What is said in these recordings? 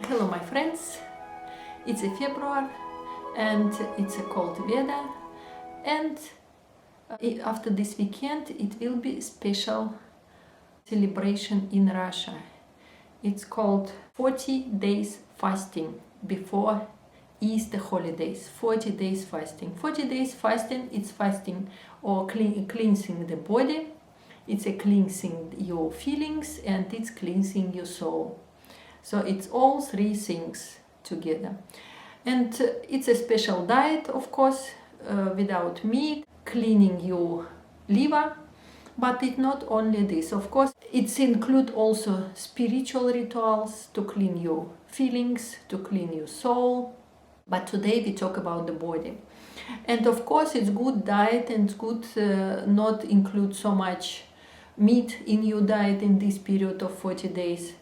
Hello my friends, it's a February and it's a cold weather, and after this weekend it will be a special celebration in Russia. It's called 40 days fasting before Easter holidays. 40 days fasting. 40 days fasting, it's fasting or cleansing the body, it's a cleansing your feelings, and it's cleansing your soul. So it's all three things together. And it's a special diet, of course, without meat, cleaning your liver. But it's not only this, of course, it includes also spiritual rituals to clean your feelings, to clean your soul. But today we talk about the body. And of course it's good diet, and it's good not include so much meat in your diet in this period of 40 days.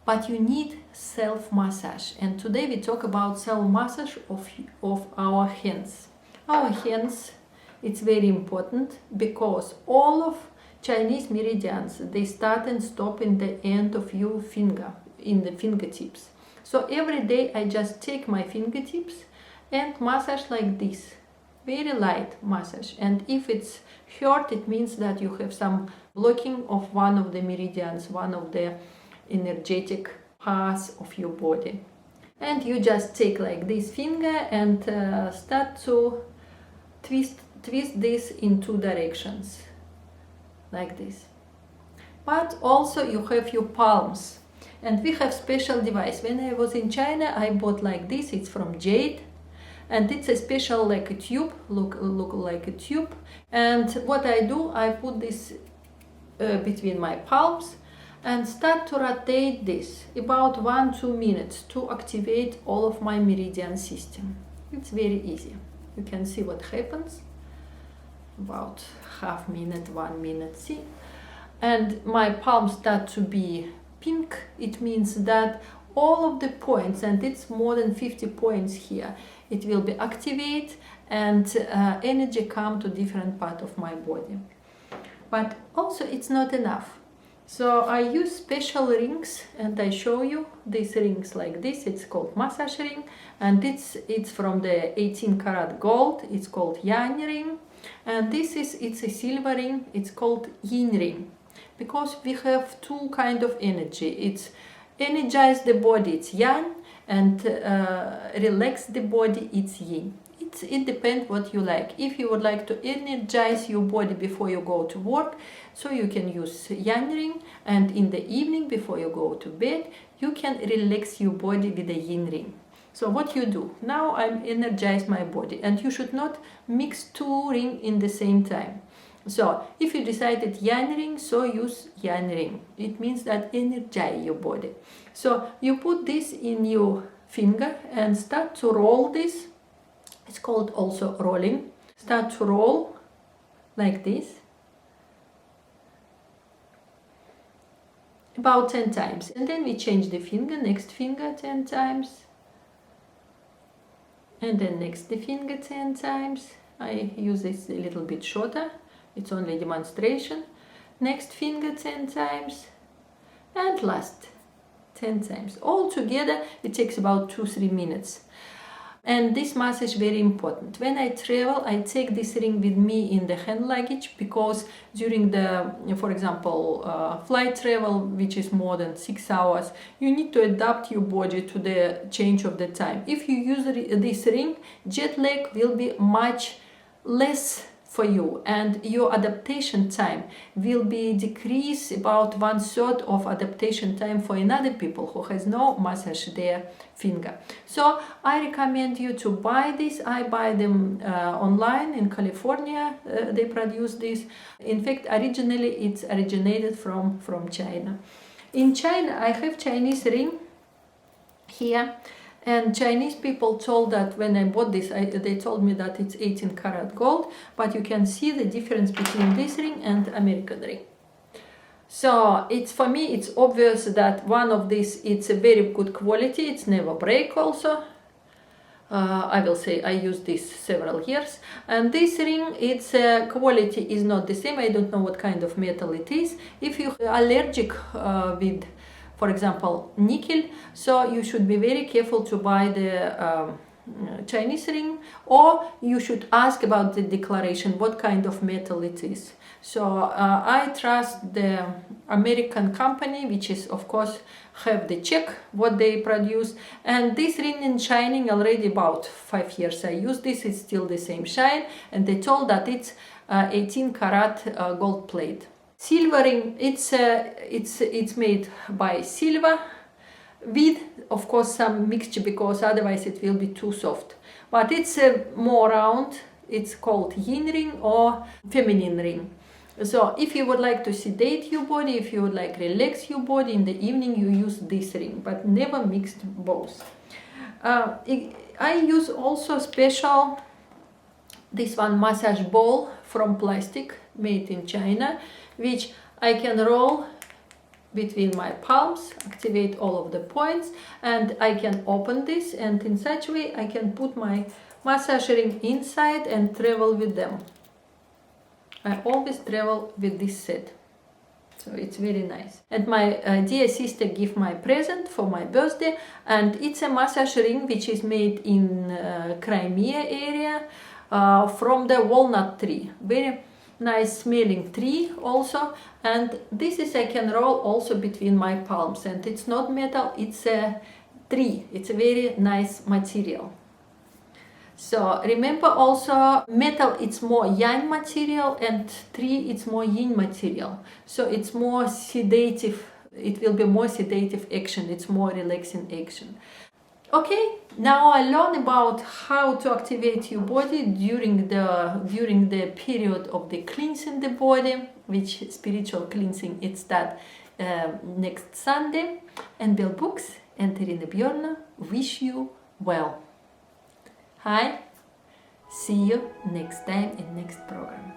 But you need self-massage, and today we talk about self-massage of our hands. Our hands, it's very important because all of Chinese meridians, they start and stop in the end of your finger, in the fingertips. So every day I just take my fingertips and massage like this, very light massage. And if it's hurt, it means that you have some blocking of one of the meridians, one of the energetic parts of your body. And you just take like this finger and start to twist this in two directions, like this. But also you have your palms, and we have special device. When I was in China, I bought like this. It's from jade, and it's a special like a tube, look like a tube. And what I do, I put this between my palms and start to rotate this about 1-2 minutes to activate all of my meridian system. It's very easy. You can see what happens. About half minute, 1 minute, see? And my palms start to be pink. It means that all of the points, and it's more than 50 points here, it will be activate, and energy come to different part of my body. But also it's not enough. So I use special rings, and I show you these rings like this. It's called massage ring, and it's from the 18 karat gold. It's called yang ring. And it's a silver ring. It's called yin ring, because we have two kind of energy. It's energize the body, it's yang, and relax the body, it's yin. It depends what you like. If you would like to energize your body before you go to work, so you can use yang ring, and in the evening before you go to bed, you can relax your body with the yin ring. So what you do, now I'm energize my body, and you should not mix two rings in the same time. So if you decided yang ring, so use yang ring. It means that energize your body. So you put this in your finger and start to roll this. It's called also rolling. Start to roll like this about 10 times, and then we change the finger, next finger 10 times, and then next the finger 10 times. I use this a little bit shorter, it's only demonstration. Next finger 10 times, and last 10 times. All together it takes about 2-3 minutes. And this massage is very important. When I travel, I take this ring with me in the hand luggage, because during the, for example, flight travel, which is more than 6 hours, you need to adapt your body to the change of the time. If you use this ring, jet lag will be much less for you, and your adaptation time will be decreased about 1/3 of adaptation time for another people who has no massage their finger. So I recommend you to buy this. I buy them online in California. They produce this. In fact, originally it's originated from China. In China, I have Chinese ring here. And Chinese people told that when I bought this, they told me that it's 18 karat gold, but you can see the difference between this ring and American ring. So for me, it's obvious that one of these, it's a very good quality, it's never break also. I will say I used this several years, and this ring, its quality is not the same. I don't know what kind of metal it is. If you're allergic with for example, nickel. So you should be very careful to buy the Chinese ring, or you should ask about the declaration, what kind of metal it is. So I trust the American company, which is of course have the check what they produce. And this ring is shining already about 5 years. I use this, it's still the same shine, and they told that it's 18 karat gold plate. Silver ring, it's made by silver with of course some mixture, because otherwise it will be too soft, but it's more round. It's called yin ring or feminine ring. So if you would like to sedate your body, if you would like relax your body in the evening, you use this ring, but never mixed both. I use also special this one massage ball from plastic made in China, which I can roll between my palms, activate all of the points, and I can open this, and in such way I can put my massage ring inside and travel with them. I always travel with this set, so it's very nice. And my dear sister gave my present for my birthday, and it's a massage ring which is made in Crimea area from the walnut tree. Very nice smelling tree also, and this is I can roll also between my palms, and it's not metal, it's a tree. It's a very nice material. So remember also, metal it's more yang material, and tree it's more yin material, so it's more sedative. It will be more sedative action, it's more relaxing action. Okay, now I learned about how to activate your body during the period of the cleansing the body, which spiritual cleansing it's that next Sunday. And Bell Books and Irina Bjorna wish you well. Hi, see you next time in next program.